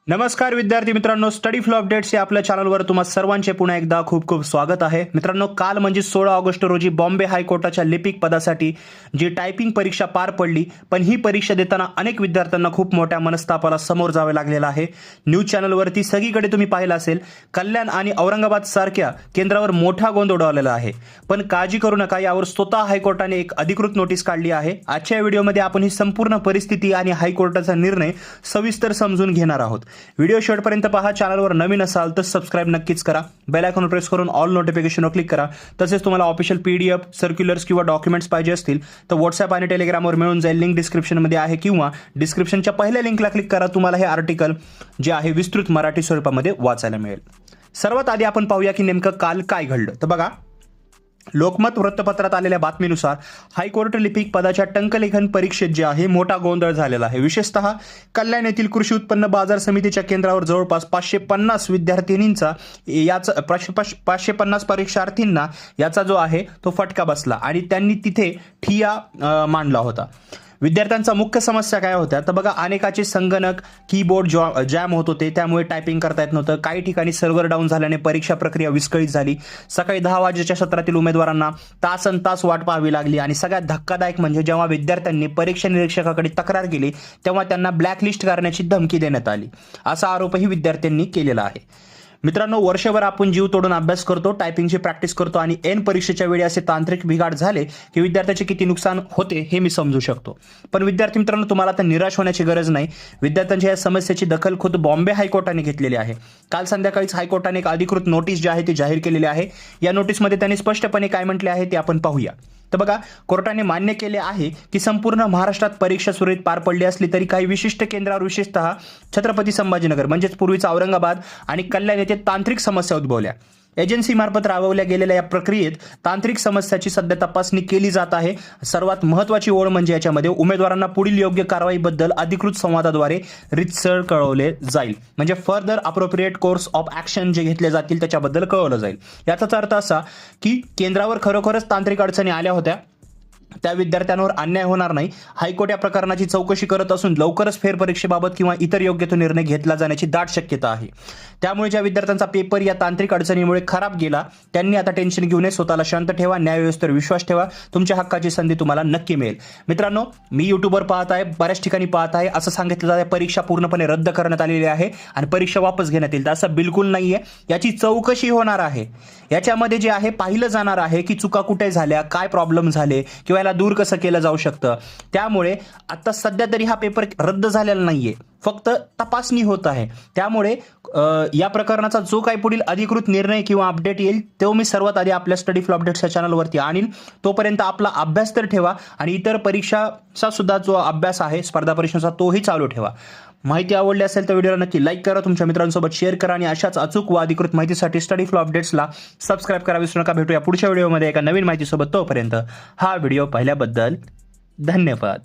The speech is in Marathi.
नमस्कार विद्यार्थी मित्रांनो, स्टडी फ्लो अपडेट्स या आपल्या चॅनलवर तुम्हा सर्वांचे पुन्हा एकदा खूप खूप स्वागत आहे. मित्रांनो, काल म्हणजे 16 ऑगस्ट रोजी बॉम्बे हायकोर्टाच्या लिपिक पदासाठी जी टायपिंग परीक्षा पार पडली, पण ही परीक्षा देताना अनेक विद्यार्थ्यांना खूप मोठ्या मनस्तापाला समोर जावे लागलेलं आहे. न्यूज चॅनलवरती सगळीकडे तुम्ही पाहिलं असेल, कल्याण आणि औरंगाबाद सारख्या केंद्रावर मोठा गोंधळ उडवलेला आहे. पण काळजी करू नका, यावर स्वतः हायकोर्टाने एक अधिकृत नोटीस काढली आहे. आजच्या व्हिडिओमध्ये आपण ही संपूर्ण परिस्थिती आणि हायकोर्टाचा निर्णय सविस्तर समजून घेणार आहोत. व्हिडिओ शेवटपर्यंत पहा. चॅनलवर नवीन असाल तर सबस्क्राइब नक्कीच करा. बेल आयकॉन प्रेस करून ऑल नोटिफिकेशनवर क्लिक करा. तसेच तुम्हाला ऑफिशियल PDF, सर्क्युलर्स किंवा डॉक्युमेंट्स पाहिजे असतील तर व्हॉट्सअप आणि टेलिग्रामवर मिळून जाईल. लिंक डिस्क्रिप्शनमध्ये आहे किंवा डिस्क्रिप्शनच्या पहिल्या लिंकला क्लिक करा. तुम्हाला हे आर्टिकल जे आहे विस्तृत मराठी स्वरूपामध्ये वाचायला मिळेल. सर्वात आधी आपण पाहूया की नेमकं काल काय घडलं. तर बघा, लोकमत वृत्तपत्रात आलेल्या बातमीनुसार हायकोर्ट लिपिक पदाच्या टंकलेखन परीक्षेत जे आहे मोठा गोंधळ झालेला आहे. विशेषतः कल्याण येथील कृषी उत्पन्न बाजार समितीच्या केंद्रावर जवळपास 550 विद्यार्थिनींचा याचा 550 परीक्षार्थींना याचा जो आहे तो फटका बसला आणि त्यांनी तिथे ठिय्या मांडला होता. विद्यार्थ्यांचा मुख्य समस्या काय होत्या तर बघा, अनेकाचे संगणक कीबोर्ड जॅम होत होते, त्यामुळे टायपिंग करता येत नव्हतं. काही ठिकाणी सर्व्हर डाऊन झाल्याने परीक्षा प्रक्रिया विस्कळीत झाली. सकाळी 10 वाजेच्या सत्रातील उमेदवारांना तासनतास वाट पाहावी लागली आणि सगळ्यात धक्कादायक म्हणजे जेव्हा विद्यार्थ्यांनी परीक्षा निरीक्षकाकडे तक्रार केली तेव्हा त्यांना ब्लॅकलिस्ट करण्याची धमकी देण्यात आली. असा आरोपही विद्यार्थ्यांनी केलेला आहे. मित्रांनो, वर्षभर आपण जीव तोडून अभ्यास करतो, टायपिंगची प्रॅक्टिस करतो आणि ऐन परीक्षेच्या वेळी असे तांत्रिक बिघाड झाले की विद्यार्थ्याचे किती नुकसान होते हे मी समजू शकतो. पण विद्यार्थी मित्रांनो, तुम्हाला आता निराश होण्याची गरज नाही. विद्यार्थ्यांच्या या समस्येची दखल खुद बॉम्बे हायकोर्टाने घेतलेली आहे. काल संध्याकाळीच हायकोर्टाने एक अधिकृत नोटीस जी आहे ती जाहीर केलेली आहे. या नोटीसमध्ये त्यांनी स्पष्टपणे काय म्हटले आहे ते आपण पाहूया. तर बघा, कोर्टाने मान्य केले आहे की संपूर्ण महाराष्ट्रात परीक्षा सुरळीत पार पडली असली तरी काही विशिष्ट केंद्रावर, विशेषतः छत्रपती संभाजीनगर म्हणजेच पूर्वीचा औरंगाबाद आणि कल्याण येथे तांत्रिक समस्या उद्भवल्या. एजन्सीमार्फत राबवल्या गेलेल्या या प्रक्रियेत तांत्रिक समस्याची सध्या तपासणी केली जात आहे. सर्वात महत्त्वाची ओळ म्हणजे याच्यामध्ये उमेदवारांना पुढील योग्य कारवाईबद्दल अधिकृत संवादाद्वारे रितसर कळवले जाईल. म्हणजे further appropriate course of action जे घेतले जातील त्याच्याबद्दल कळवलं जाईल. याचाच अर्थ असा की केंद्रावर खरोखरच तांत्रिक अडचणी आल्या होत्या, त्या विद्यार्थ्यांवर अन्याय होणार नाही. हायकोर्ट या प्रकरणाची चौकशी करत असून लवकरच फेरपरीक्षेबाबत किंवा इतर योग्य तो निर्णय घेतला जाण्याची दाट शक्यता आहे. त्यामुळे ज्या विद्यार्थ्यांचा पेपर या तांत्रिक अडचणीमुळे खराब गेला त्यांनी आता टेन्शन घेऊ नये. स्वतःला शांत ठेवा, न्यायव्यवस्थेवर विश्वास ठेवा. तुमच्या हक्काची संधी तुम्हाला नक्की मिळेल. मित्रांनो, मी यूट्यूबवर पाहत आहे, बऱ्याच ठिकाणी पाहत आहे, असं सांगितलं जातं परीक्षा पूर्णपणे रद्द करण्यात आलेली आहे आणि परीक्षा वापस घेण्यात येईल. तर असं बिलकुल नाहीये. याची चौकशी होणार आहे. याच्यामध्ये जे आहे पाहिलं जाणार आहे की चुका कुठे झाल्या, काय प्रॉब्लेम झाले किंवा याला दूर कसं केलं जाऊ शकतं. त्यामुळे आता सध्या तरी हा पेपर रद्द झालेला नाहीये, फक्त तपासणी होत आहे. त्यामुळे या प्रकरणाचा जो काही पुढील अधिकृत निर्णय किंवा अपडेट येईल तो मी सर्वात आधी आपल्या स्टडी फ्लो अपडेट्स या चॅनलवरती आणीन. तोपर्यंत आपला अभ्यास तर ठेवा आणि इतर परीक्षाचा सुद्धा जो अभ्यास आहे स्पर्धा परीक्षांचा तोही चालू ठेवा. माहिती आवडली असेल तर व्हिडिओला नक्की लाईक करा, तुमच्या मित्रांसोबत शेअर करा आणि अशाच अचूक व अधिकृत माहितीसाठी स्टडी फ्लो अपडेट्सला सबस्क्राईब करा विसरू नका. भेटूया पुढच्या व्हिडिओमध्ये एका नवीन माहितीसोबत. तोपर्यंत हा व्हिडिओ पाहिल्याबद्दल धन्यवाद.